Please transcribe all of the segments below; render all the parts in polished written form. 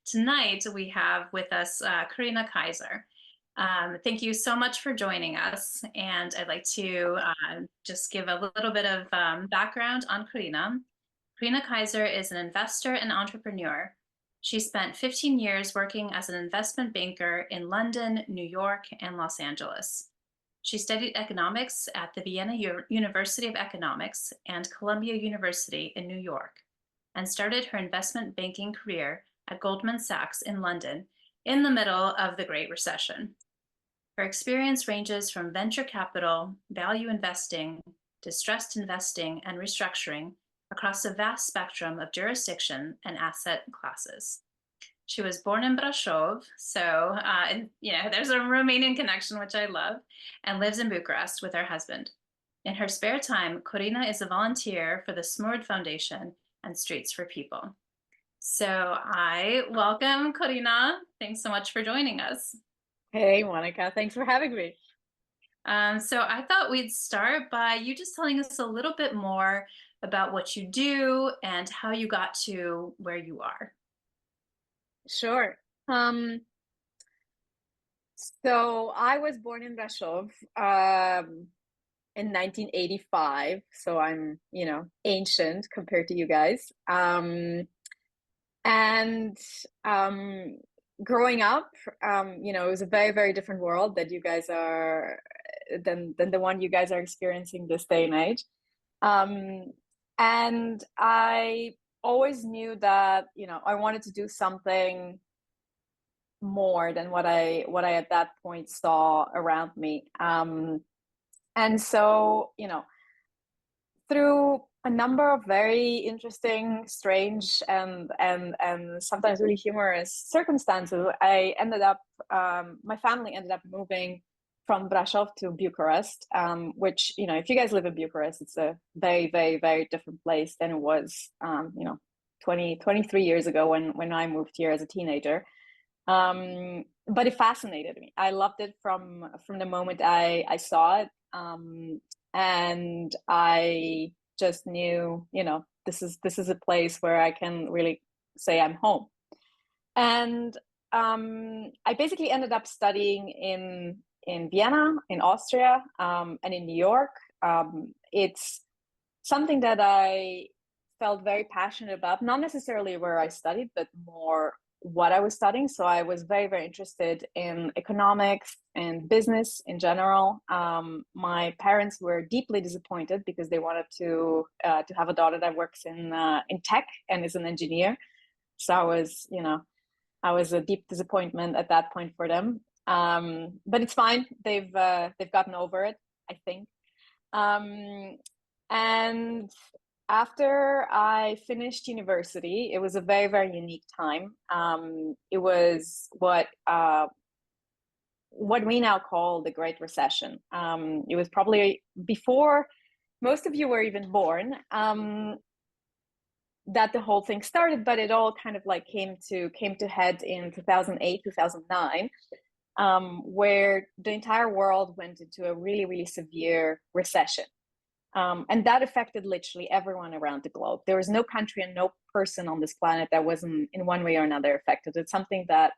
tonight we have with us Corina Kaiser. Thank you so much for joining us. And I'd like to just give a little bit of background on Corina. Corina Kaiser is an investor and entrepreneur. She spent 15 years working as an investment banker in London, New York, and Los Angeles. She studied economics at the Vienna University of Economics and Columbia University in New York, and started her investment banking career at Goldman Sachs in London in the middle of the Great Recession. Her experience ranges from venture capital, value investing, distressed investing, and restructuring across a vast spectrum of jurisdiction and asset classes. She was born in Brașov, so there's a Romanian connection, which I love, and lives in Bucharest with her husband. In her spare time, Corina is a volunteer for the SMURD Foundation and Streets for People. So I welcome Corina. Thanks so much for joining us. Hey, Monica, thanks for having me. So I thought we'd start by you just telling us a little bit more about what you do and how you got to where you are. Sure. So I was born in Brașov in 1985. So I'm, ancient compared to you guys. Growing up, it was a very, very different world that you guys are than the one you guys are experiencing this day and age. And I always knew that, I wanted to do something more than what I at that point saw around me. And so, through a number of very interesting, strange, and sometimes really humorous circumstances, I ended up, my family ended up moving from Brașov to Bucharest, which, if you guys live in Bucharest, it's a very, very, very different place than it was, 23 years ago when I moved here as a teenager. But it fascinated me. I loved it from the moment I saw it. And I just knew, this is a place where I can really say I'm home. And I basically ended up studying in Vienna, in Austria, and in New York. It's something that I felt very passionate about, not necessarily where I studied, but more what I was studying. So I was very, very interested in economics and business in general. My parents were deeply disappointed because they wanted to have a daughter that works in tech and is an engineer. So I was a deep disappointment at that point for them. But it's fine. They've gotten over it, I think. And after I finished university, it was a very, very unique time. It was what we now call the Great Recession. It was probably before most of you were even born that the whole thing started, but it all kind of like came to head in 2008, 2009, where the entire world went into a really, really severe recession. And that affected literally everyone around the globe. There was no country and no person on this planet that wasn't in one way or another affected. It's something that,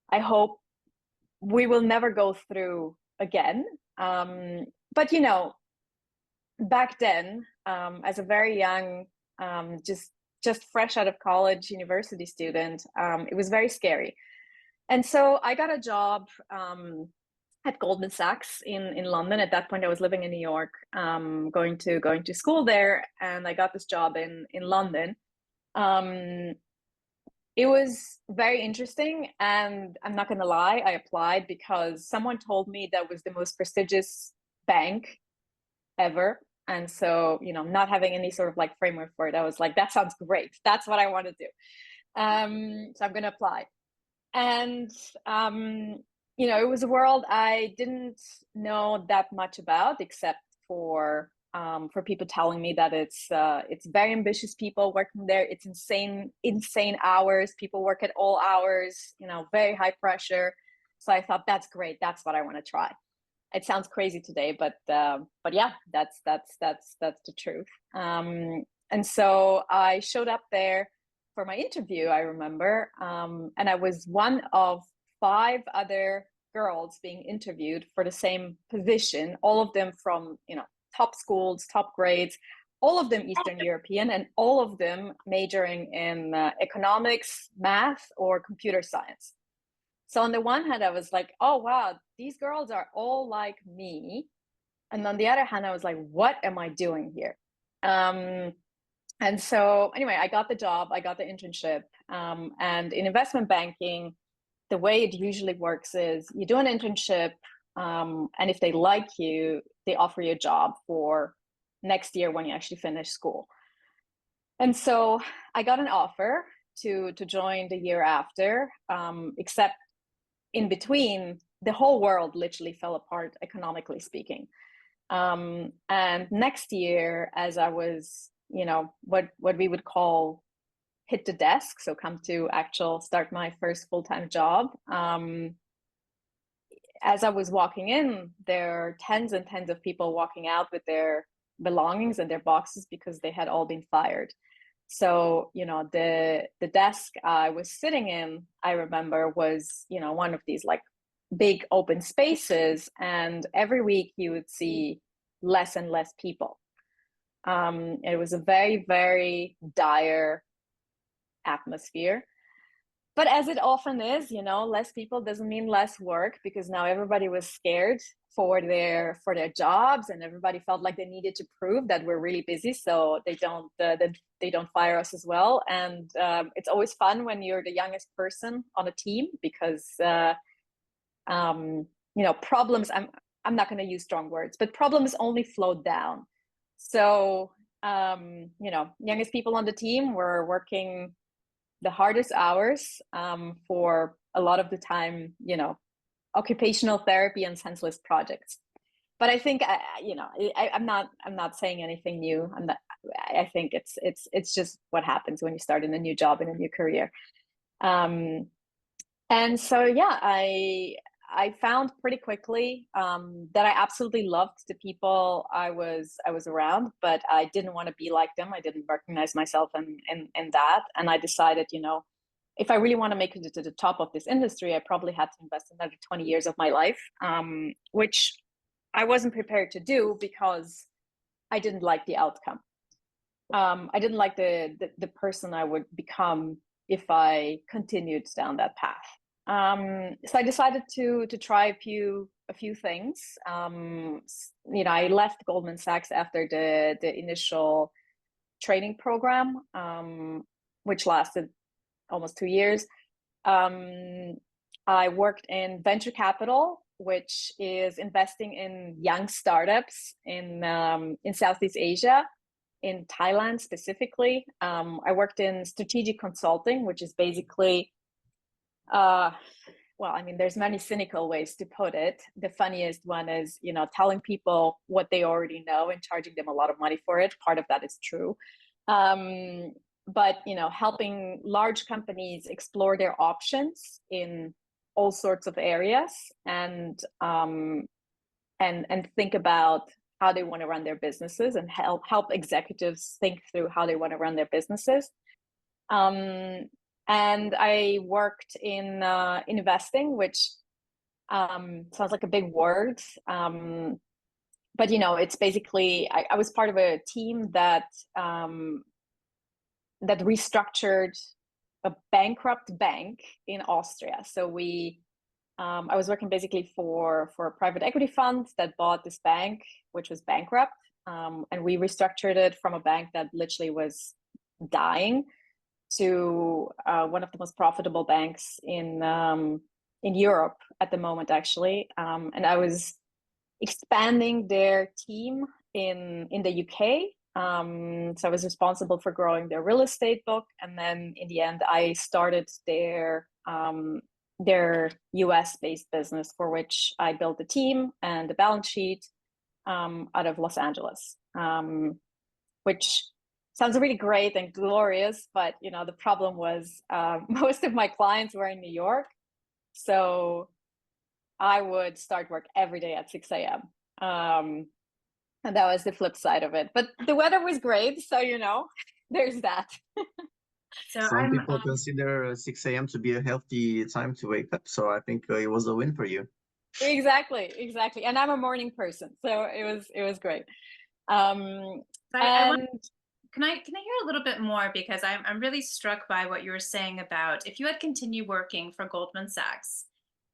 I hope we will never go through again. But, back then, as a very young, just fresh out of college university student, it was very scary. And so I got a job at Goldman Sachs in London. At that point, I was living in New York, going to school there, and I got this job in London. It was very interesting, and I'm not going to lie, I applied because someone told me that was the most prestigious bank ever. And so, not having any sort of like framework for it, I was like, that sounds great. That's what I want to do. So I'm going to apply. And it was a world I didn't know that much about, except for people telling me that it's very ambitious people working there. It's insane hours. People work at all hours. Very high pressure. So I thought, that's great. That's what I want to try. It sounds crazy today, but yeah, that's the truth. And so I showed up there for my interview, I remember, and I was one of 5 other girls being interviewed for the same position, all of them from, top schools, top grades, all of them Eastern European, and all of them majoring in economics, math, or computer science. So on the one hand, I was like, oh, wow, these girls are all like me. And on the other hand, I was like, what am I doing here? And so anyway, I got the job, I got the internship. And in investment banking, the way it usually works is you do an internship, and if they like you, they offer you a job for next year when you actually finish school. And so I got an offer to join the year after, except in between, the whole world literally fell apart economically speaking. And next year, as I was, what we would call hit the desk, so come to start my first full-time job. As I was walking in, there are tens and tens of people walking out with their belongings and their boxes because they had all been fired. So, the desk I was sitting in, I remember, was, one of these like big open spaces, and every week you would see less and less people. It was a very, very dire atmosphere. But as it often is, less people doesn't mean less work, because now everybody was scared for their jobs, and everybody felt like they needed to prove that we're really busy, so they don't fire us as well. And it's always fun when you're the youngest person on a team, because problems. I'm not going to use strong words, but problems only flowed down. So youngest people on the team were working the hardest hours, for a lot of the time, occupational therapy and senseless projects. But I think I'm not saying anything new. I think it's just what happens when you start in a new job, in a new career. And so I found pretty quickly that I absolutely loved the people I was around, but I didn't want to be like them. I didn't recognize myself in that. And I decided, if I really want to make it to the top of this industry, I probably had to invest another 20 years of my life, which I wasn't prepared to do because I didn't like the outcome. I didn't like the person I would become if I continued down that path. So I decided to try a few things. I left Goldman Sachs after the initial training program, which lasted almost 2 years. I worked in venture capital, which is investing in young startups in Southeast Asia, in Thailand specifically. I worked in strategic consulting, which is basically there's many cynical ways to put it. The funniest one is, telling people what they already know and charging them a lot of money for it. Part of that is true. But, helping large companies explore their options in all sorts of areas, and think about how they want to run their businesses, and help executives think through how they want to run their businesses. And I worked in investing, which sounds like a big word. But, it's basically, I was part of a team that restructured a bankrupt bank in Austria. So I was working basically for a private equity fund that bought this bank, which was bankrupt. And we restructured it from a bank that literally was dying to one of the most profitable banks in Europe at the moment, actually. And I was expanding their team in the UK. So I was responsible for growing their real estate book. And then in the end, I started their US-based business, for which I built the team and the balance sheet out of Los Angeles, which sounds really great and glorious, but the problem was most of my clients were in New York, so I would start work every day at 6 a.m. And that was the flip side of it. But the weather was great, so there's that. So Some I'm people consider 6 a.m. to be a healthy time to wake up. So I think it was a win for you. Exactly. And I'm a morning person, so it was great. so I want, And can I hear a little bit more, because I'm really struck by what you were saying about if you had continued working for Goldman Sachs,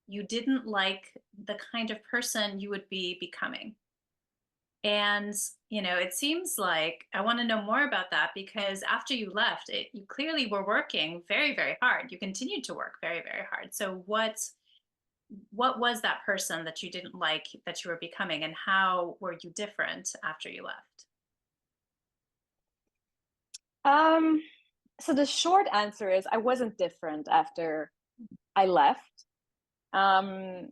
you didn't like the kind of person you would be becoming. And, it seems like I want to know more about that, because after you left, you clearly were working very, very hard. You continued to work very, very hard. So what was that person that you didn't like that you were becoming, and how were you different after you left? so the short answer is I wasn't different after I left. And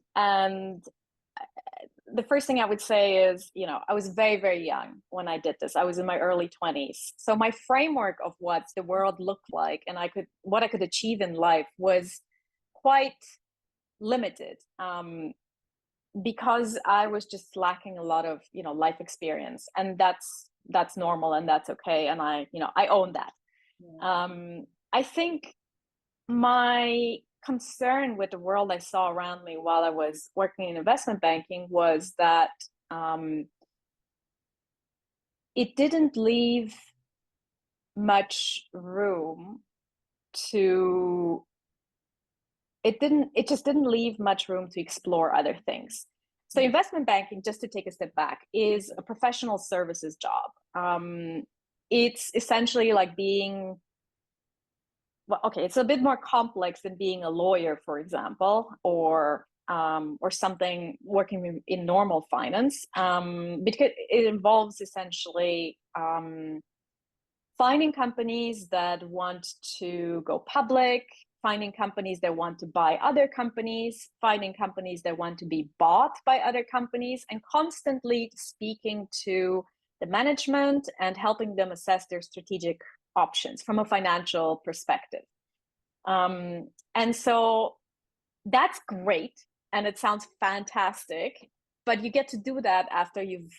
the first thing I would say is, I was very, very young when I did this. I was in my early 20s. So my framework of what the world looked like and what I could achieve in life was quite limited, because I was just lacking a lot of, life experience, and that's normal and that's okay. And I own that. Yeah. I think my concern with the world I saw around me while I was working in investment banking was that it didn't leave much room to it just didn't leave much room to explore other things. So investment banking, just to take a step back, is a professional services job. It's essentially like being, well, okay, it's a bit more complex than being a lawyer, for example, or something working in normal finance, because it involves essentially finding companies that want to go public, finding companies that want to buy other companies, finding companies that want to be bought by other companies, and constantly speaking to the management and helping them assess their strategic options from a financial perspective. And so that's great, and it sounds fantastic, but you get to do that after you've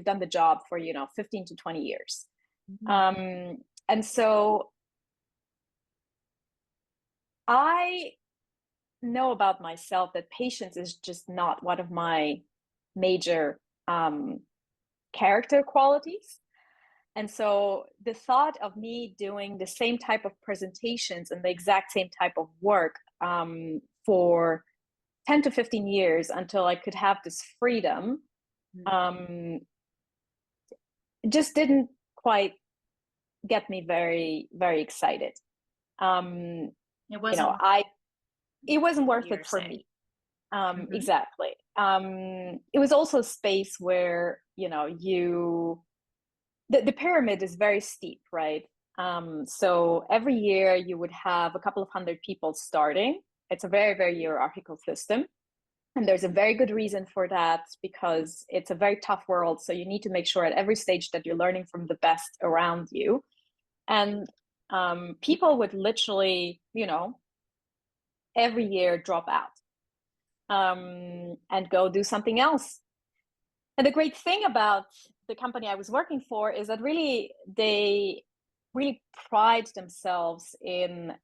done the job for 15 to 20 years. And so I know about myself that patience is just not one of my major character qualities. And so the thought of me doing the same type of presentations and the exact same type of work for 10 to 15 years until I could have this freedom just didn't quite get me very, very excited. It wasn't, it wasn't worth it for me. Exactly. It was also a space where, the pyramid is very steep, right? So every year you would have a couple of hundred people starting. It's a very, very hierarchical system. And there's a very good reason for that, because it's a very tough world. So you need to make sure at every stage that you're learning from the best around you. And people would literally, every year drop out and go do something else. And the great thing about the company I was working for is that they really pride themselves in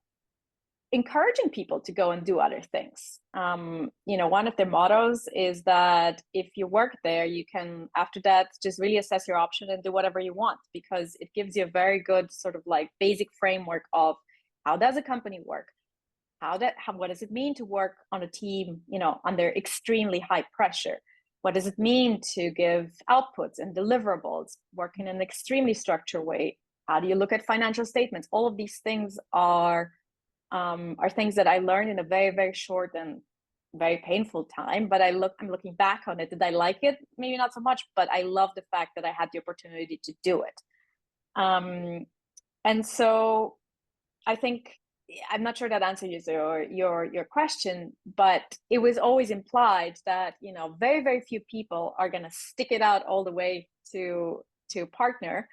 encouraging people to go and do other things. One of their mottos is that if you work there, you can, after that, just really assess your option and do whatever you want, because it gives you a very good sort of like basic framework of how does a company work? What does it mean to work on a team, under extremely high pressure? What does it mean to give outputs and deliverables, work in an extremely structured way? How do you look at financial statements? All of these things are things that I learned in a very, very short and very painful time. But I'm looking back on it. Did I like it? Maybe not so much, but I love the fact that I had the opportunity to do it. And so I think, I'm not sure that answers your question, but it was always implied that, very, very few people are going to stick it out all the way to partner.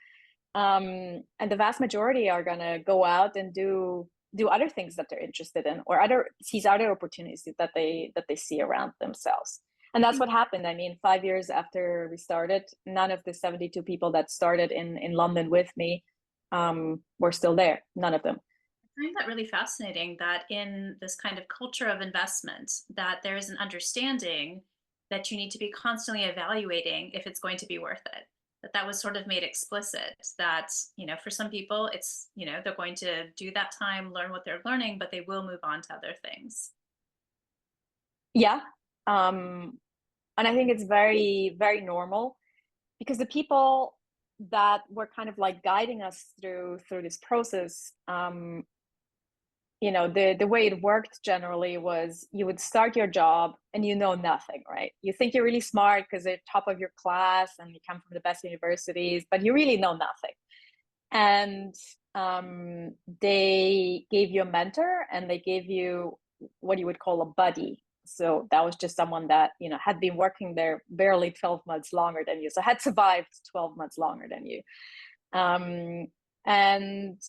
And the vast majority are going to go out and do other things that they're interested in, or seize other opportunities that they see around themselves. And that's what happened. I mean, 5 years after we started, none of the 72 people that started in London with me were still there. None of them. find that really fascinating that in this kind of culture of investment, that there is an understanding that you need to be constantly evaluating if it's going to be worth it. That was sort of made explicit that, for some people, it's, they're going to do that time, learn what they're learning, but they will move on to other things. Yeah. And I think it's very, very normal, because the people that were kind of like guiding us through this process, the way it worked generally was you would start your job and you know nothing, right? You think you're really smart because you're top of your class and you come from the best universities, but you really know nothing. And they gave you a mentor, and they gave you what you would call a buddy. So that was just someone that, had been working there barely 12 months longer than you. So had survived 12 months longer than you. And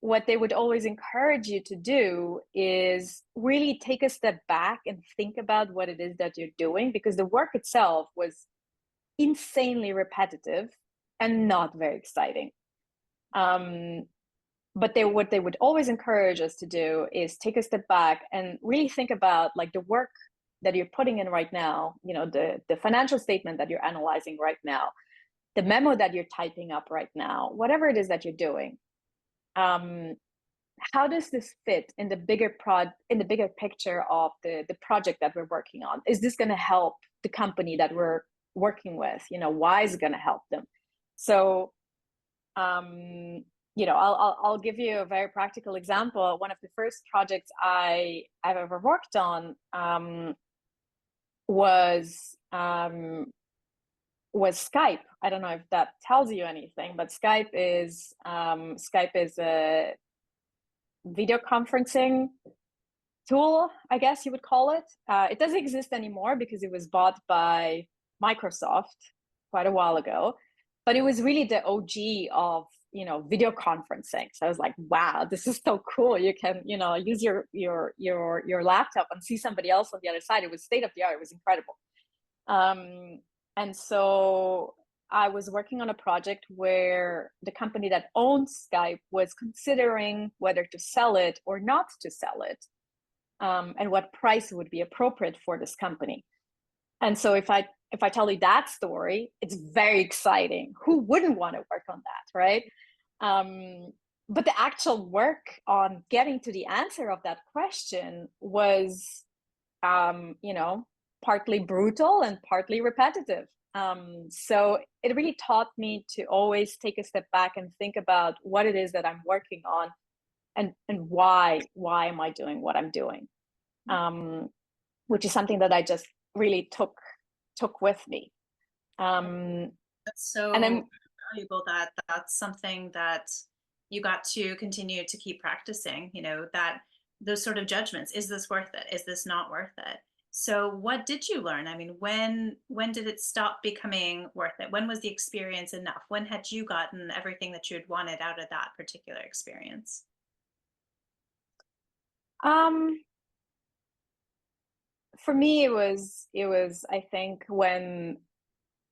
what they would always encourage you to do is really take a step back and think about what it is that you're doing, because the work itself was insanely repetitive and not very exciting. But what they would always encourage us to do is take a step back and really think about like the work that you're putting in right now, the financial statement that you're analyzing right now, the memo that you're typing up right now, whatever it is that you're doing. How does this fit in the bigger picture of the project that we're working on? Is this going to help the company that we're working with? Why is it going to help them? So, I'll give you a very practical example. One of the first projects I've ever worked on was Skype. I don't know if that tells you anything, but Skype is a video conferencing tool, I guess you would call it. It doesn't exist anymore because it was bought by Microsoft quite a while ago, but it was really the OG of video conferencing. So I was like, wow, this is so cool. You can use your laptop and see somebody else on the other side. It was state of the art. It was incredible. And so I was working on a project where the company that owns Skype was considering whether to sell it or not to sell it, and what price would be appropriate for this company. And so if I tell you that story, it's very exciting. Who wouldn't want to work on that, right? But the actual work on getting to the answer of that question was, partly brutal and partly repetitive. So it really taught me to always take a step back and think about what it is that I'm working on, and why am I doing what I'm doing, which is something that I just really took with me. That's so valuable that that's something that you got to continue to keep practicing, that those sort of judgments. Is this worth it? Is this not worth it? So what did you learn? I mean, when did it stop becoming worth it? When was the experience enough? When had you gotten everything that you had wanted out of that particular experience? For me, it was, I think, when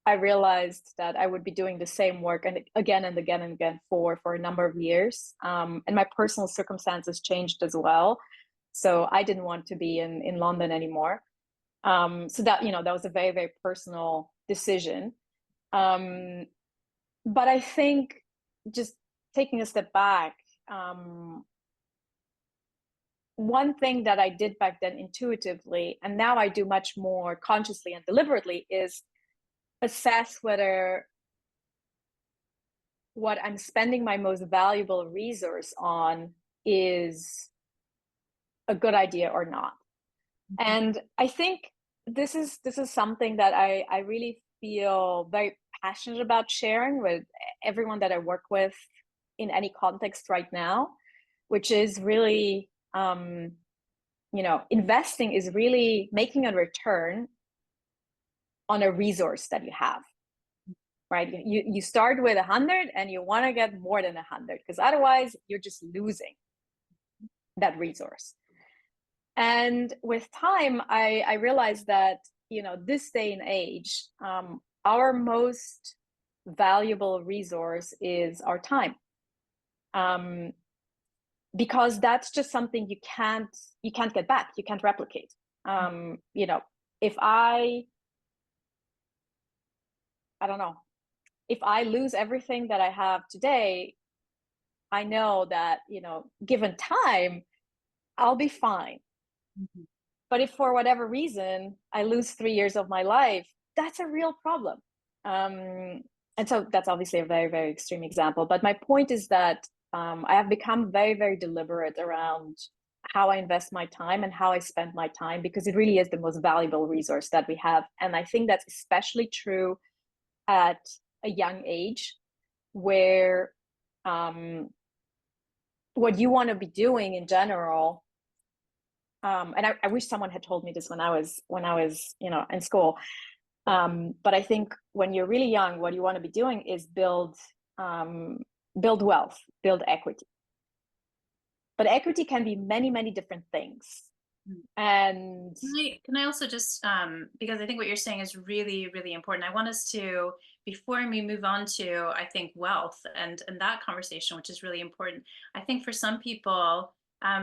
I realized that I would be doing the same work and again and again and again for a number of years. And my personal circumstances changed as well. So I didn't want to be in London anymore. So that, that was a very, very personal decision. But I think just taking a step back, one thing that I did back then intuitively, and now I do much more consciously and deliberately, is assess whether what I'm spending my most valuable resource on is a good idea or not. Mm-hmm. And I think this is something that I really feel very passionate about sharing with everyone that I work with in any context right now, which is really, investing is really making a return on a resource that you have, right? You start with 100 and you want to get more than 100, because otherwise you're just losing that resource. And with time, I realized that, this day and age, our most valuable resource is our time. because that's just something you can't get back, you can't replicate. You know, if I don't know, if I lose everything that I have today, I know that, you know, given time, I'll be fine. But if for whatever reason I lose 3 years of my life, that's a real problem. And so that's obviously a very, very extreme example. But my point is that I have become very, very deliberate around how I invest my time and how I spend my time, because it really is the most valuable resource that we have. And I think that's especially true at a young age, where what you want to be doing in general, and I wish someone had told me this when I was you know, in school, but I think when you're really young, what you want to be doing is build wealth, build equity. But equity can be many, many different things. And can I also just, because I think what you're saying is really, really important. I want us to, before we move on to, I think, wealth and that conversation, which is really important. I think for some people,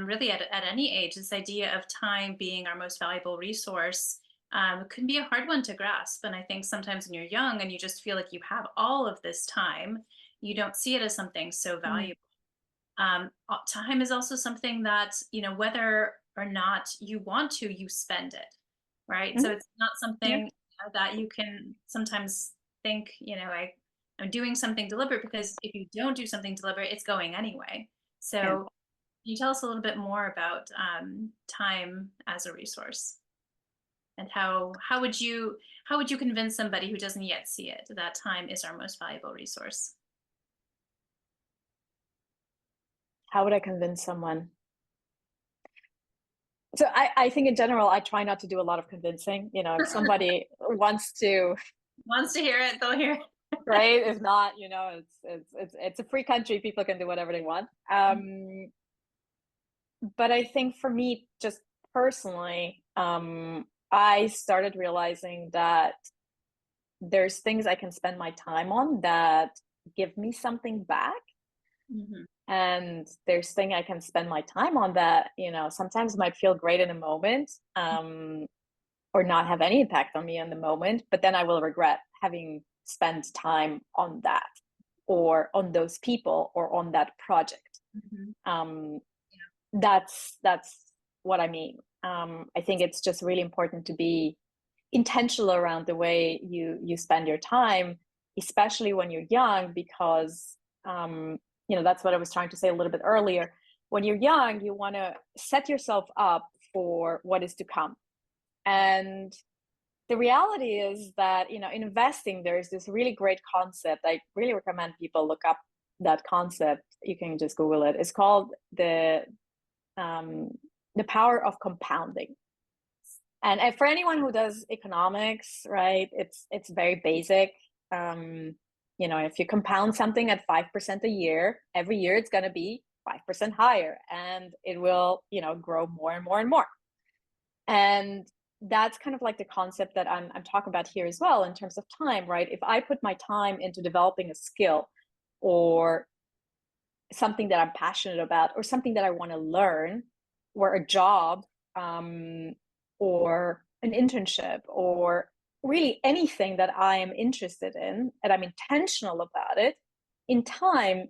really at any age, this idea of time being our most valuable resource can be a hard one to grasp. And I think sometimes when you're young and you just feel like you have all of this time, you don't see it as something so valuable. Time is also something that, you know, whether or not you want to, you spend it, right? So it's not something that you can sometimes think, you know, I'm doing something deliberate, because if you don't do something deliberate, it's going anyway. So can you tell us a little bit more about time as a resource, and how would you convince somebody who doesn't yet see it that time is our most valuable resource? How would I convince someone? So I think in general, I try not to do a lot of convincing. You know, if somebody wants to hear it, they'll hear it. Right? If not, you know, it's a free country. People can do whatever they want. But I think for me, just personally, I started realizing that there's things I can spend my time on that give me something back. And there's things I can spend my time on that, you know, sometimes might feel great in a moment, or not have any impact on me in the moment, but then I will regret having spent time on that, or on those people, or on that project. That's what I mean. I think it's just really important to be intentional around the way you spend your time, especially when you're young, because you know, that's what I was trying to say a little bit earlier. When you're young, you want to set yourself up for what is to come. And the reality is that, you know, in investing, there's this really great concept. I really recommend people look up that concept. You can just Google it. It's called the power of compounding. And for anyone who does economics, right, it's very basic. You know, if you compound something at 5% a year, every year it's going to be 5% higher, and it will, you know, grow more and more and more. And that's kind of like the concept that I'm talking about here as well, in terms of time, right? If I put my time into developing a skill, or something that I'm passionate about, or something that I want to learn, or a job, or an internship, or really anything that I am interested in, and I'm intentional about it, in time,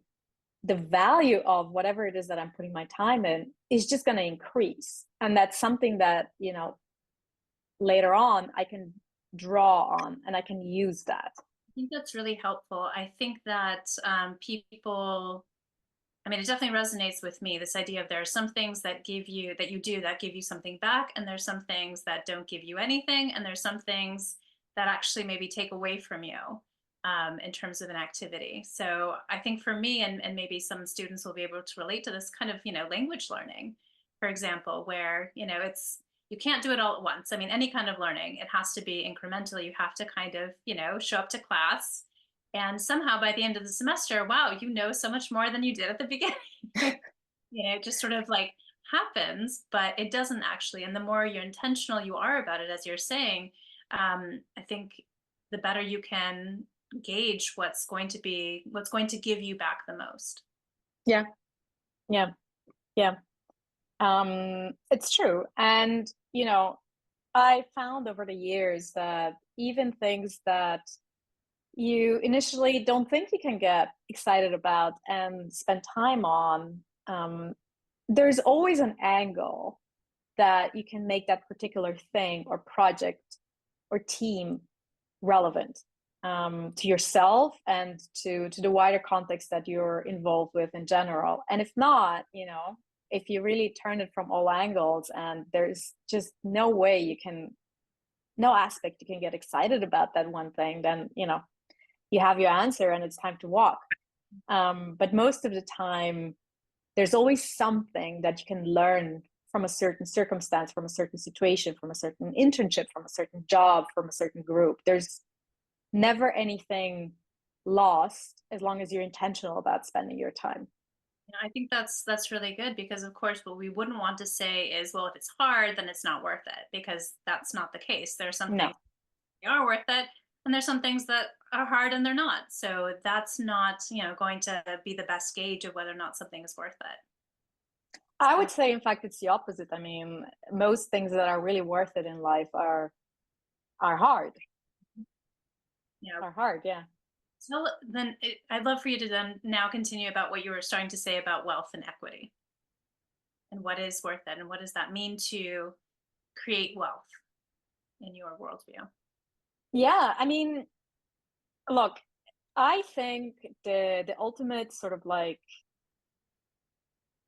the value of whatever it is that I'm putting my time in is just going to increase. And that's something that, you know, later on I can draw on, and I can use that. I think that's really helpful. I think that people, I mean, it definitely resonates with me, this idea of there are some things that give you something back, and there's some things that don't give you anything, and there's some things that actually maybe take away from you in terms of an activity. So I think for me, and maybe some students will be able to relate to this kind of, you know, language learning, for example, where, you know, you can't do it all at once. I mean, any kind of learning, it has to be incremental. You have to kind of, you know, show up to class, and somehow by the end of the semester, wow, you know so much more than you did at the beginning. You know, it just sort of like happens, but it doesn't actually. And the more you're intentional you are about it, as you're saying, I think the better you can gauge what's going to give you back the most. Yeah. Yeah, it's true. And, I found over the years that even things that you initially don't think you can get excited about and spend time on, there's always an angle that you can make that particular thing or project or team relevant, to yourself and to the wider context that you're involved with in general. And if not, if you really turn it from all angles and there's just no way no aspect you can get excited about that one thing, then you have your answer and it's time to walk. But most of the time, there's always something that you can learn from a certain circumstance, from a certain situation, from a certain internship, from a certain job, from a certain group. There's never anything lost as long as you're intentional about spending your time. I think that's really good, because of course what we wouldn't want to say is, well, if it's hard, then it's not worth it, because that's not the case. There are some No. things that are worth it, and there's some things that are hard and they're not. So that's not, going to be the best gauge of whether or not something is worth it. I would say, in fact, it's the opposite. I mean, most things that are really worth it in life are hard. Yeah. Are hard, yeah. So then I'd love for you to then now continue about what you were starting to say about wealth and equity, and what is worth it, and what does that mean to create wealth in your worldview? Yeah, I mean, look, I think the ultimate sort of like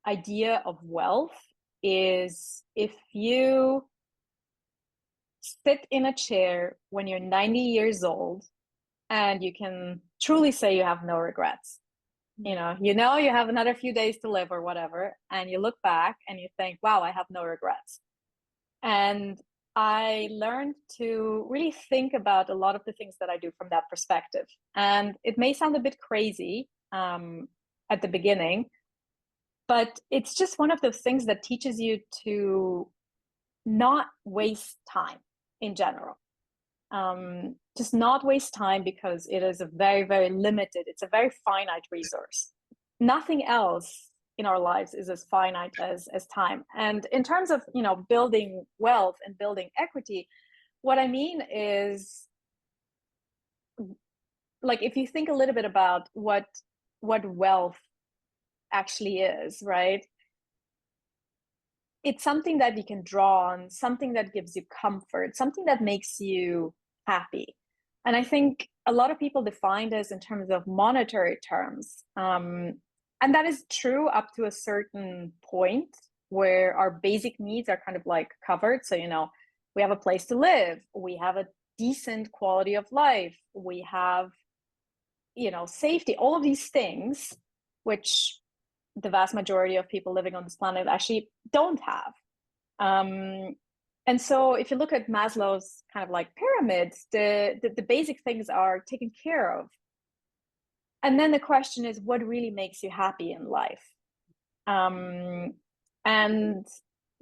idea of wealth is if you sit in a chair when you're 90 years old and you can truly say you have no regrets. You have another few days to live or whatever, and you look back and you think, wow, I have no regrets. And I learned to really think about a lot of the things that I do from that perspective. And it may sound a bit crazy at the beginning, but it's just one of those things that teaches you to not waste time in general. Just not waste time, because it is a very, very limited, it's a very finite resource. Nothing else in our lives is as finite as time. And in terms of, building wealth and building equity, what I mean is, like, if you think a little bit about what wealth actually is, right? It's something that you can draw on, something that gives you comfort, something that makes you happy. And I think a lot of people define this in terms of monetary terms. And that is true up to a certain point where our basic needs are kind of like covered. So, we have a place to live, we have a decent quality of life, we have, safety, all of these things, which the vast majority of people living on this planet actually don't have. And so if you look at Maslow's kind of like pyramids, the basic things are taken care of. And then the question is, what really makes you happy in life? And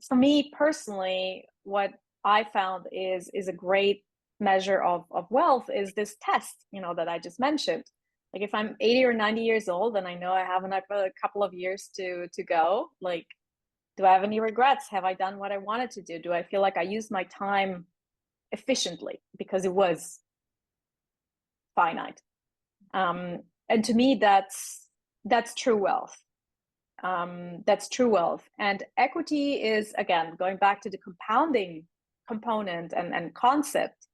for me personally, what I found is a great measure of wealth is this test, that I just mentioned. Like, if I'm 80 or 90 years old and I know I have a couple of years to go, like, do I have any regrets? Have I done what I wanted to do? Do I feel like I used my time efficiently because it was finite? And to me, that's true wealth. That's true wealth. And equity is, again, going back to the compounding component and concept.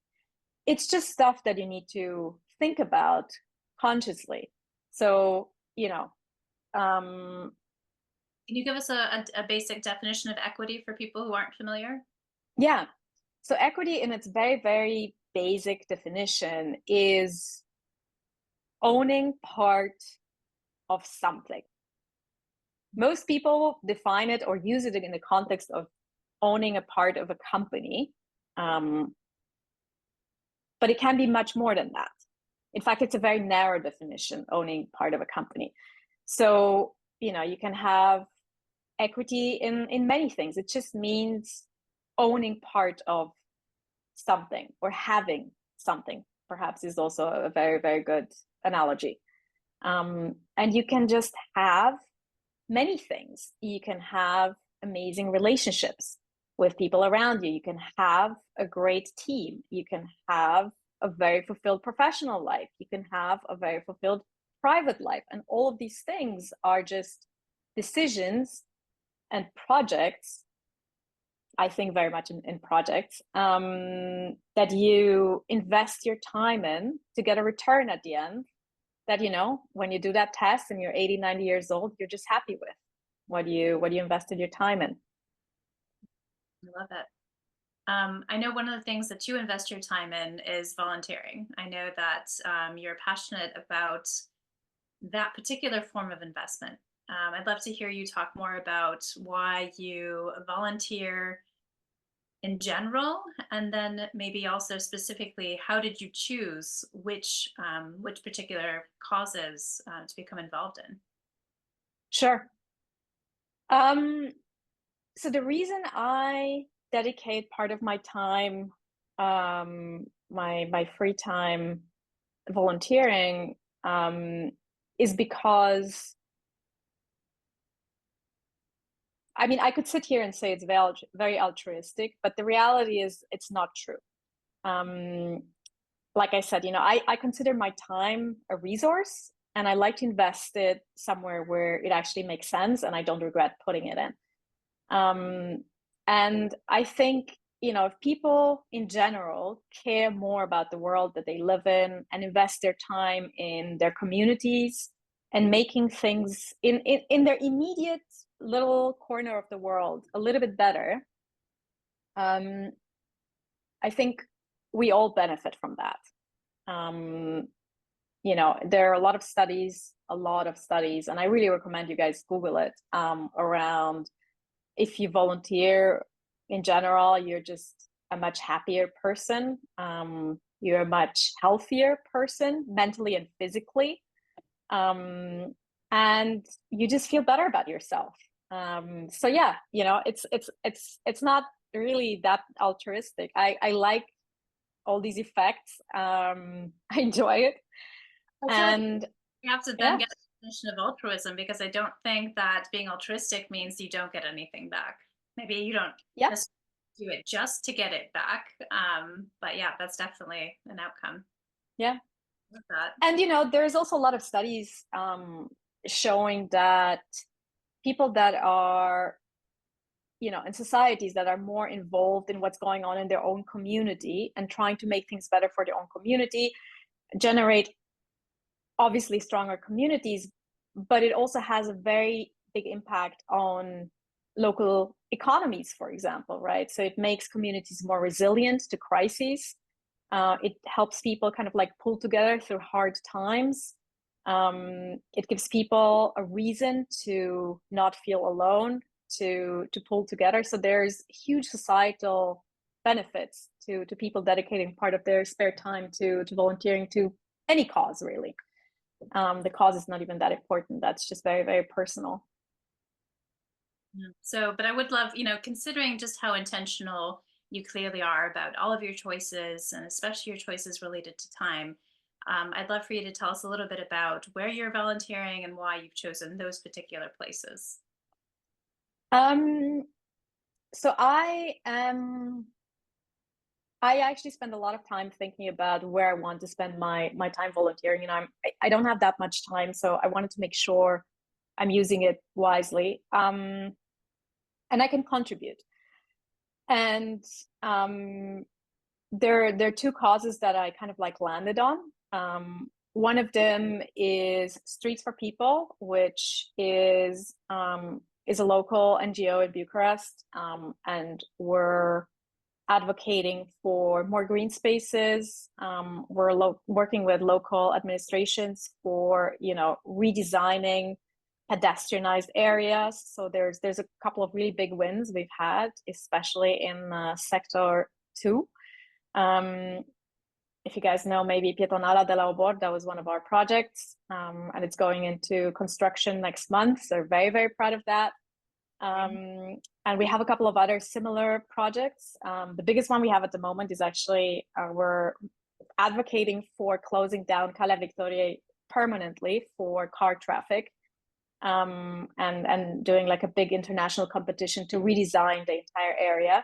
It's just stuff that you need to think about consciously. So, Can you give us a basic definition of equity for people who aren't familiar? Yeah. So equity, in its very, very basic definition, is owning part of something. Most people define it or use it in the context of owning a part of a company. But it can be much more than that. In fact, it's a very narrow definition, owning part of a company. So, you can have equity in many things. It just means owning part of something, or having something, perhaps, is also a very, very good analogy. And you can just have many things. You can have amazing relationships with people around you. You can have a great team. You can have a very fulfilled professional life. You can have a very fulfilled private life. And all of these things are just decisions and projects. I think very much in projects that you invest your time in to get a return at the end that, you know, when you do that test and you're 80, 90 years old, you're just happy with what you invested your time in. I love it. I know one of the things that you invest your time in is volunteering. I know that you're passionate about that particular form of investment. I'd love to hear you talk more about why you volunteer in general, and then maybe also specifically, how did you choose which particular causes to become involved in? Sure. So the reason I dedicate part of my time, my free time volunteering, is because, I mean, I could sit here and say it's very altruistic, but the reality is it's not true. Like I said, you know, I consider my time a resource, and I like to invest it somewhere where it actually makes sense and I don't regret putting it in. And I think, you know, if people in general care more about the world that they live in and invest their time in their communities and making things in their immediate little corner of the world a little bit better, I think we all benefit from that. You know, there are a lot of studies, and I really recommend you guys Google it, around if you volunteer in general, you're just a much happier person. You're a much healthier person, mentally and physically. And you just feel better about yourself. So yeah, you know, it's not really that altruistic. I like all these effects. I enjoy it. And you have to then get a definition of altruism, because I don't think that being altruistic means you don't get anything back. Maybe you don't just do it just to get it back. But yeah, that's definitely an outcome. Yeah. With that. And, you know, there's also a lot of studies showing that people that are, you know, in societies that are more involved in what's going on in their own community and trying to make things better for their own community generate obviously stronger communities, but it also has a very big impact on local economies, for example, right? So it makes communities more resilient to crises. It helps people kind of like pull together through hard times. It gives people a reason to not feel alone, to pull together. So there's huge societal benefits to people dedicating part of their spare time to volunteering to any cause, really. The cause is not even that important. That's just very, very personal. So, but I would love, you know, considering just how intentional you clearly are about all of your choices, and especially your choices related to time, I'd love for you to tell us a little bit about where you're volunteering and why you've chosen those particular places. So I actually spend a lot of time thinking about where I want to spend my time volunteering. You know, I don't have that much time, so I wanted to make sure I'm using it wisely, and I can contribute. And there are two causes that I kind of like landed on. One of them is Streets for People, which is a local NGO in Bucharest, and we're advocating for more green spaces. We're working with local administrations for, you know, redesigning pedestrianized areas. So there's a couple of really big wins we've had, especially in sector 2. If you guys know, maybe Pietonala de la Obor, that was one of our projects, and it's going into construction next month. So very, very proud of that. And we have a couple of other similar projects. The biggest one we have at the moment is actually we're advocating for closing down Calea Victoriei permanently for car traffic. and doing like a big international competition to redesign the entire area.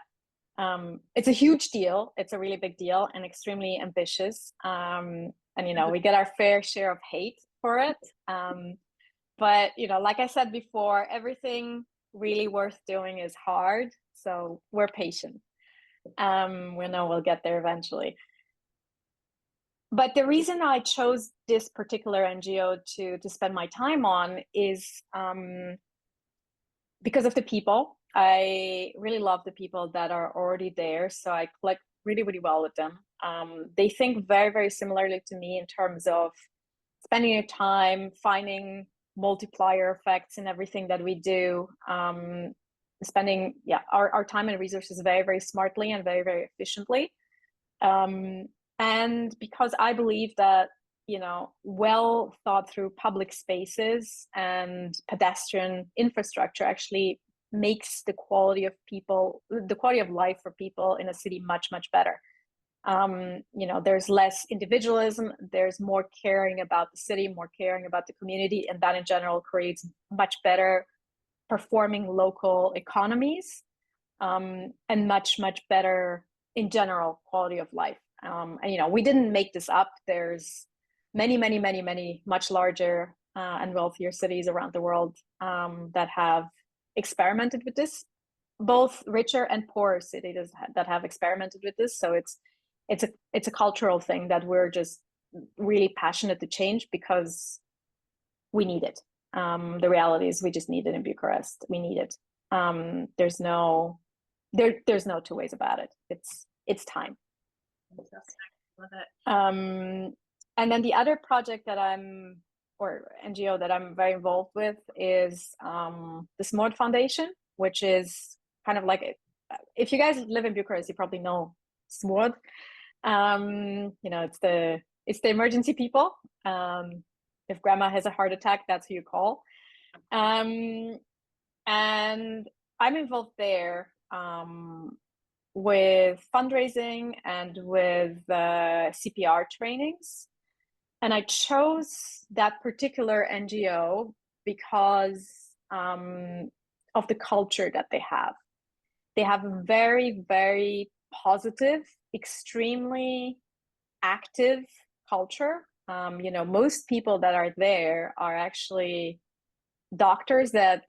It's a huge deal. It's a really big deal and extremely ambitious. And, you know, we get our fair share of hate for it. But, you know, like I said before, everything really worth doing is hard. So we're patient. We know we'll get there eventually. But the reason I chose this particular NGO to spend my time on is because of the people. I really love the people that are already there. So I click really, really well with them. They think very, very similarly to me in terms of spending your time, finding multiplier effects in everything that we do, spending our time and resources very, very smartly and very, very efficiently. And because I believe that, you know, well thought through public spaces and pedestrian infrastructure actually makes the quality of life for people in a city much, much better. You know, there's less individualism, there's more caring about the city, more caring about the community, and that in general creates much better performing local economies, and much, much better in general quality of life. And, you know, we didn't make this up. There's many, many, many, many much larger and wealthier cities around the world that have experimented with this, both richer and poorer cities that have experimented with this. So it's a cultural thing that we're just really passionate to change because we need it. The reality is we just need it in Bucharest. We need it. There's no two ways about it. It's time. Love it. And then the other project that NGO that I'm very involved with is the SMURD Foundation, which is kind of like, if you guys live in Bucharest, you probably know SMURD. You know, it's the emergency people. If grandma has a heart attack, that's who you call. And I'm involved there with fundraising and with CPR trainings. And I chose that particular NGO because of the culture that they have. They have a very, very positive, extremely active culture. You know, most people that are there are actually doctors that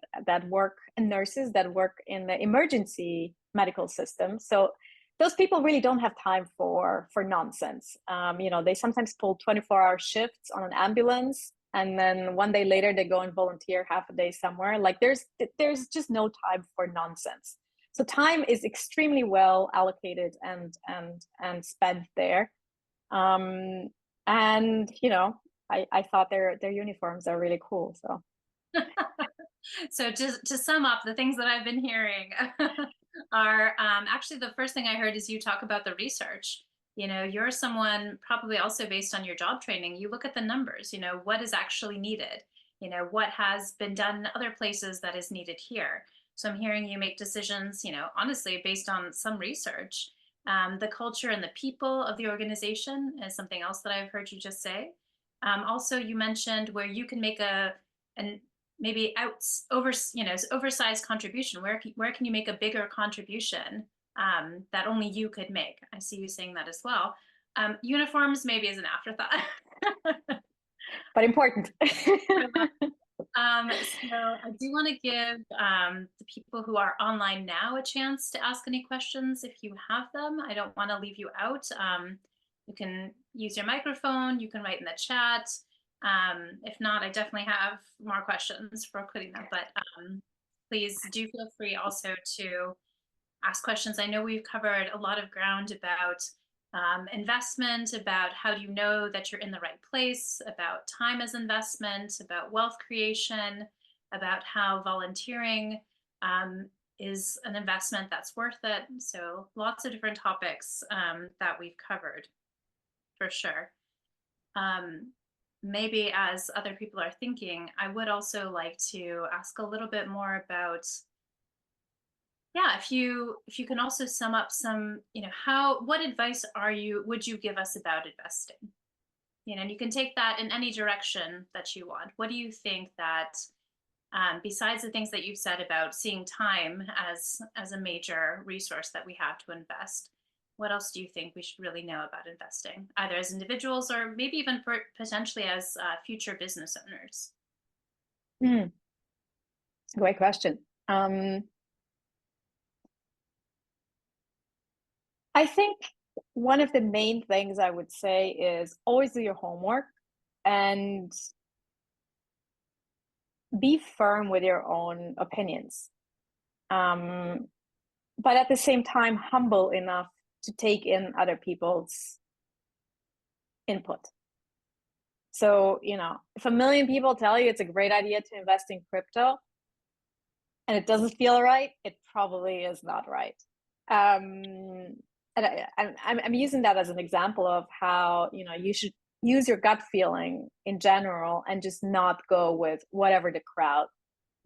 work and nurses that work in the emergency medical system. So those people really don't have time for nonsense. You know, they sometimes pull 24-hour shifts on an ambulance, and then one day later they go and volunteer half a day somewhere. Like there's just no time for nonsense. So time is extremely well allocated and spent there. And you know, I thought their uniforms are really cool. So so to sum up, the things that I've been hearing are actually the first thing I heard is you talk about the research. You know, you're someone probably also based on your job training. You look at the numbers, you know, what is actually needed, you know, what has been done in other places that is needed here. So I'm hearing you make decisions, you know, honestly, based on some research. The culture and the people of the organization is something else that I've heard you just say. Also, you mentioned where you can make maybe oversized contribution. Where can you make a bigger contribution that only you could make? I see you saying that as well. Uniforms maybe is an afterthought, but important. So I do want to give the people who are online now a chance to ask any questions if you have them. I don't want to leave you out. You can use your microphone, you can write in the chat. If not, I definitely have more questions for Corina, but please do feel free also to ask questions. I know we've covered a lot of ground about investment, about how do you know that you're in the right place, about time as investment, about wealth creation, about how volunteering is an investment that's worth it. So lots of different topics that we've covered for sure. Maybe as other people are thinking, I would also like to ask a little bit more about, if you can also sum up some, you know, what advice would you give us about investing? You know, and you can take that in any direction that you want. What do you think that besides the things that you've said about seeing time as a major resource that we have to invest, what else do you think we should really know about investing, either as individuals or maybe even potentially as future business owners? Great question. I think one of the main things I would say is always do your homework and be firm with your own opinions. But at the same time, humble enough to take in other people's input. So, if a million people tell you it's a great idea to invest in crypto and it doesn't feel right, it probably is not right. And I'm using that as an example of how, you should use your gut feeling in general and just not go with whatever the crowd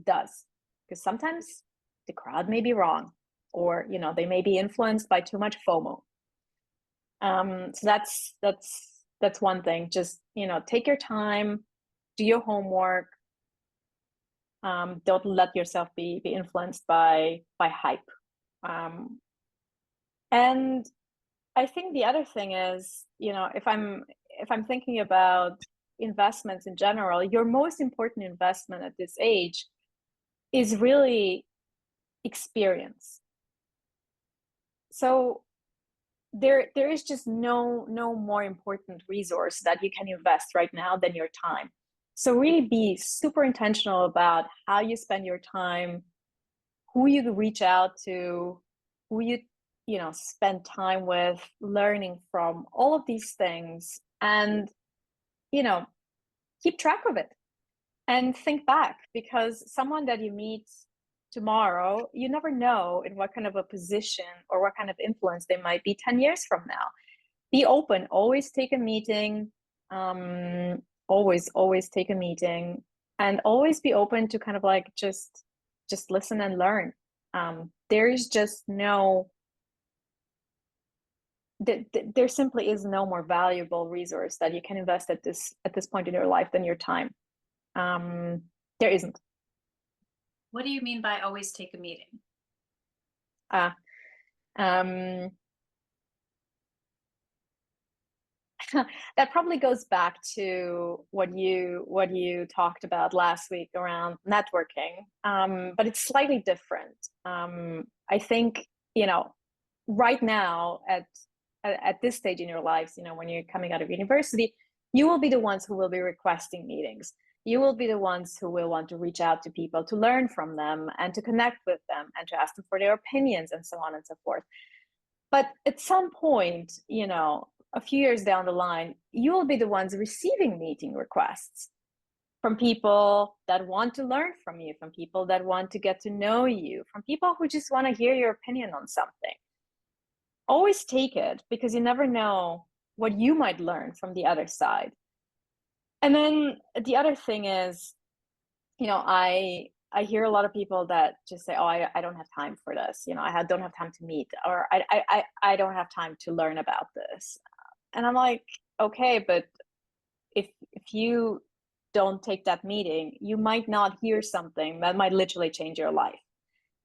does. Because sometimes the crowd may be wrong, or, they may be influenced by too much FOMO. So that's one thing. Just, take your time, do your homework. Don't let yourself be influenced by hype. And I think the other thing is, if I'm thinking about investments in general, your most important investment at this age is really experience. So there is just no more important resource that you can invest right now than your time. So really be super intentional about how you spend your time, who you reach out to, who you spend time with, learning from, all of these things, and keep track of it and think back, because someone that you meet tomorrow, you never know in what kind of a position or what kind of influence they might be 10 years from now. Be open, always take a meeting, always take a meeting, and always be open to kind of like just listen and learn. There's just there simply is no more valuable resource that you can invest at this point in your life than your time. There isn't. What do you mean by always take a meeting? That probably goes back to what you talked about last week around networking, but it's slightly different. I think right now at this stage in your lives, when you're coming out of university, you will be the ones who will be requesting meetings. You will be the ones who will want to reach out to people to learn from them and to connect with them and to ask them for their opinions and so on and so forth. But at some point, a few years down the line, you will be the ones receiving meeting requests from people that want to learn from you, from people that want to get to know you, from people who just want to hear your opinion on something. Always take it, because you never know what you might learn from the other side. And then the other thing is, I hear a lot of people that just say, oh, I don't have time for this. I don't have time to meet, or I don't have time to learn about this. And I'm like, okay, but if you don't take that meeting, you might not hear something that might literally change your life.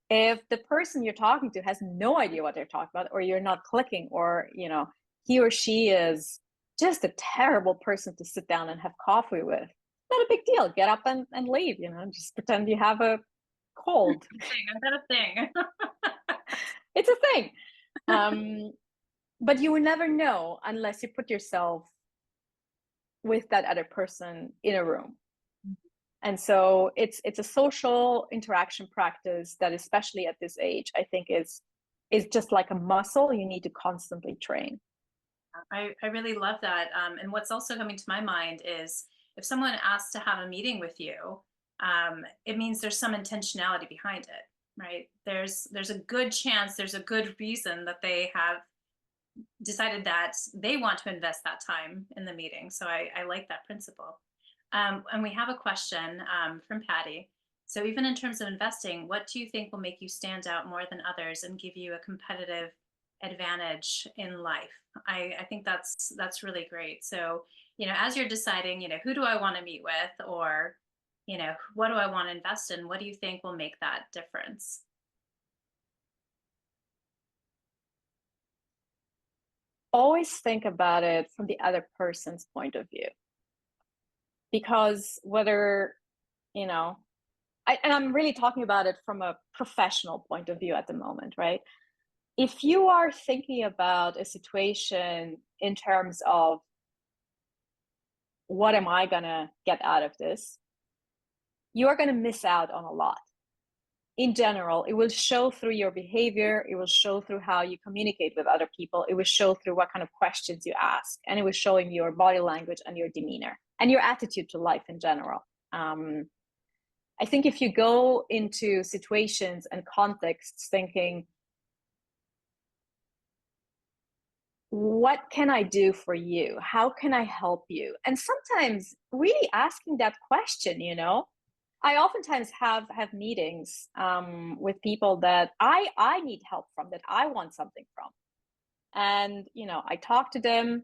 If the person you're talking to has no idea what they're talking about, or you're not clicking, or he or she is just a terrible person to sit down and have coffee with, not a big deal. Get up and leave, just pretend you have a cold. Is that a thing? It's a thing. But you will never know unless you put yourself with that other person in a room. And so it's a social interaction practice that, especially at this age, I think is just like a muscle you need to constantly train. I really love that. And what's also coming to my mind is, if someone asks to have a meeting with you, it means there's some intentionality behind it, right? There's a good chance, there's a good reason that they have decided that they want to invest that time in the meeting. So I like that principle. And we have a question from Patty. So even in terms of investing, what do you think will make you stand out more than others and give you a competitive advantage in life? I think that's really great. So, as you're deciding, who do I want to meet with, or you know, what do I want to invest in? What do you think will make that difference? Always think about it from the other person's point of view. Because whether, you know, and I'm really talking about it from a professional point of view at the moment, right? If you are thinking about a situation in terms of what am I gonna get out of this, you are gonna miss out on a lot. In general, it will show through your behavior, it will show through how you communicate with other people, it will show through what kind of questions you ask, and it will show in your body language and your demeanor and your attitude to life in general. I think if you go into situations and contexts thinking, what can I do for you? How can I help you? And sometimes really asking that question, you know, I oftentimes have meetings with people that I need help from, that I want something from. And, you know, I talk to them,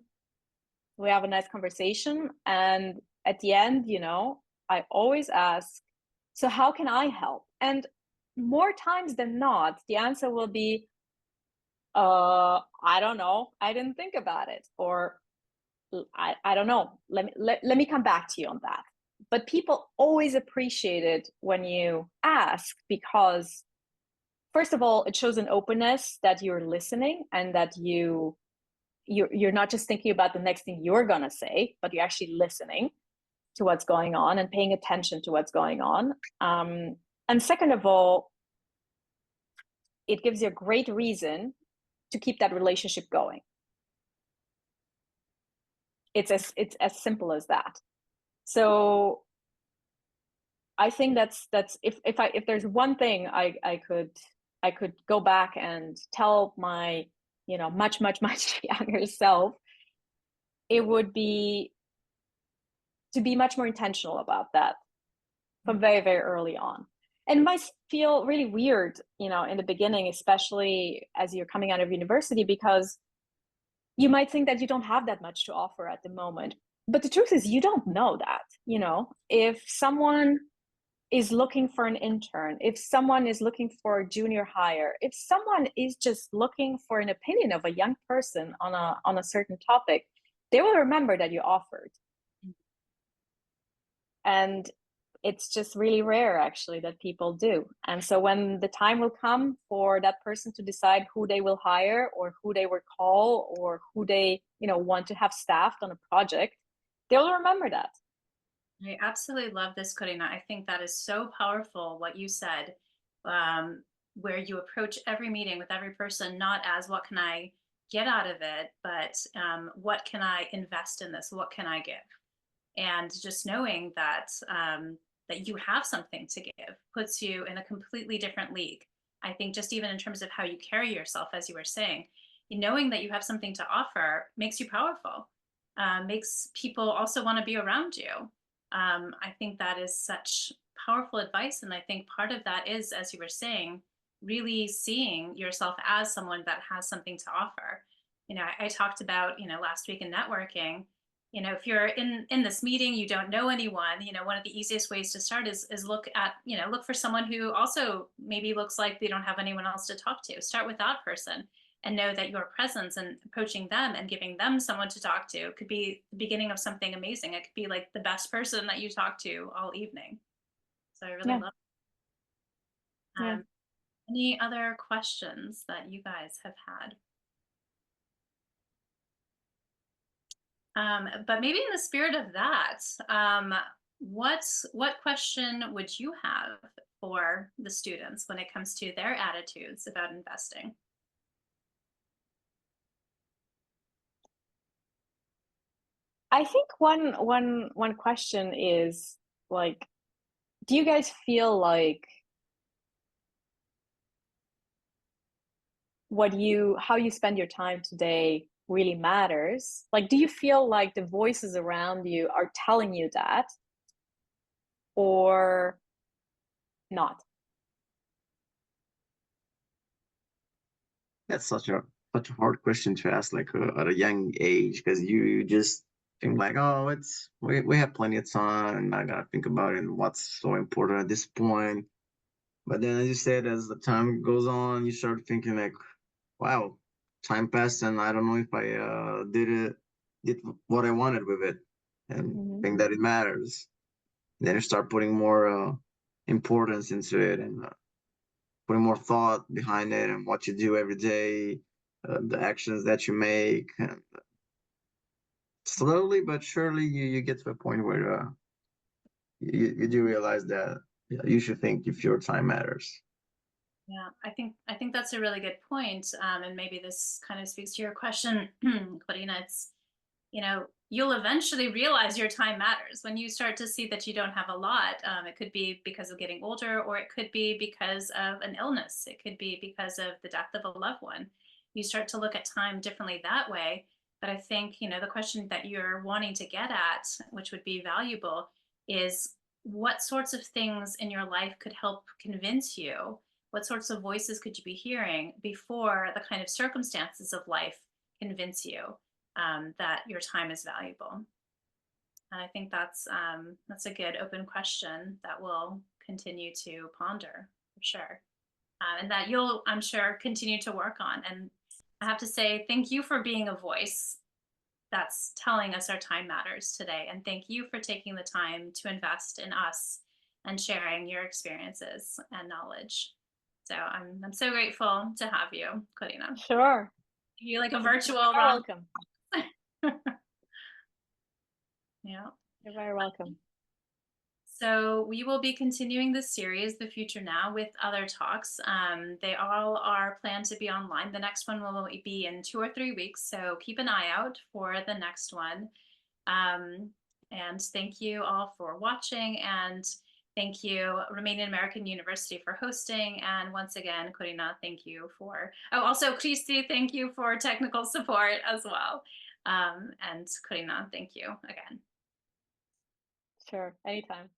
we have a nice conversation. And at the end, you know, I always ask, so how can I help? And more times than not, the answer will be, I don't know, I didn't think about it, or I don't know, let me come back to you on that. But people always appreciate it when you ask, because first of all, it shows an openness that you're listening, and that you're not just thinking about the next thing you're gonna say, but you're actually listening to what's going on and paying attention to what's going on. And second of all, it gives you a great reason to keep that relationship going. It's as simple as that. So I think that's if there's one thing I could go back and tell my, you know, much younger self, it would be to be much more intentional about that from very early on. And it might feel really weird, you know, in the beginning, especially as you're coming out of university, because you might think that you don't have that much to offer at the moment. But the truth is, you don't know that. You know, if someone is looking for an intern, if someone is looking for a junior hire, if someone is just looking for an opinion of a young person on a certain topic, they will remember that you offered. And it's just really rare, actually, that people do. And so when the time will come for that person to decide who they will hire, or who they will call, or who they, you know, want to have staffed on a project, they'll remember that. I absolutely love this, Corina. I think that is so powerful, what you said, where you approach every meeting with every person, not as what can I get out of it, but what can I invest in this? What can I give? And just knowing that that you have something to give puts you in a completely different league. I think just even in terms of how you carry yourself, as you were saying, knowing that you have something to offer makes you powerful, makes people also want to be around you. I think that is such powerful advice. And I think part of that is, as you were saying, really seeing yourself as someone that has something to offer. You know, I talked about, you know, last week in networking, you know, if you're in this meeting, you don't know anyone, you know, one of the easiest ways to start is look at, you know, look for someone who also maybe looks like they don't have anyone else to talk to. Start with that person, and know that your presence and approaching them and giving them someone to talk to could be the beginning of something amazing. It could be like the best person that you talk to all evening. So I really love it. Yeah. Any other questions that you guys have had? But maybe in the spirit of that, what question would you have for the students when it comes to their attitudes about investing? I think one question is, like, do you guys feel like how you spend your time today really matters? Like, do you feel like the voices around you are telling you that, or not? That's such a hard question to ask, like at a young age, because you just think like, oh, we have plenty of time, and I gotta think about it and what's so important at this point. But then, as you said, as the time goes on, you start thinking like, wow, time passed, and I don't know if I did what I wanted with it, and think that it matters. Then you start putting more importance into it, and putting more thought behind it, and what you do every day, the actions that you make, and slowly but surely you get to a point where you do realize that you should think if your time matters. Yeah, I think that's a really good point. And maybe this kind of speaks to your question, Corina. It's, you'll eventually realize your time matters when you start to see that you don't have a lot. It could be because of getting older, or it could be because of an illness. It could be because of the death of a loved one. You start to look at time differently that way. But I think, the question that you're wanting to get at, which would be valuable, is what sorts of things in your life could help convince you? What sorts of voices could you be hearing before the kind of circumstances of life convince you that your time is valuable? And I think that's a good open question that we'll continue to ponder for sure, and that you'll, I'm sure, continue to work on. And I have to say, thank you for being a voice that's telling us our time matters today, and thank you for taking the time to invest in us and sharing your experiences and knowledge. So I'm so grateful to have you, Corina. Sure. You're like a virtual You're welcome. Yeah. You're very welcome. So we will be continuing this series, The Future Now, with other talks. They all are planned to be online. The next one will be in 2 or 3 weeks, so keep an eye out for the next one. And thank you all for watching, and thank you, Romanian American University, for hosting. And once again, Corina, thank you for, also Cristi, thank you for technical support as well. And Corina, thank you again. Sure, anytime.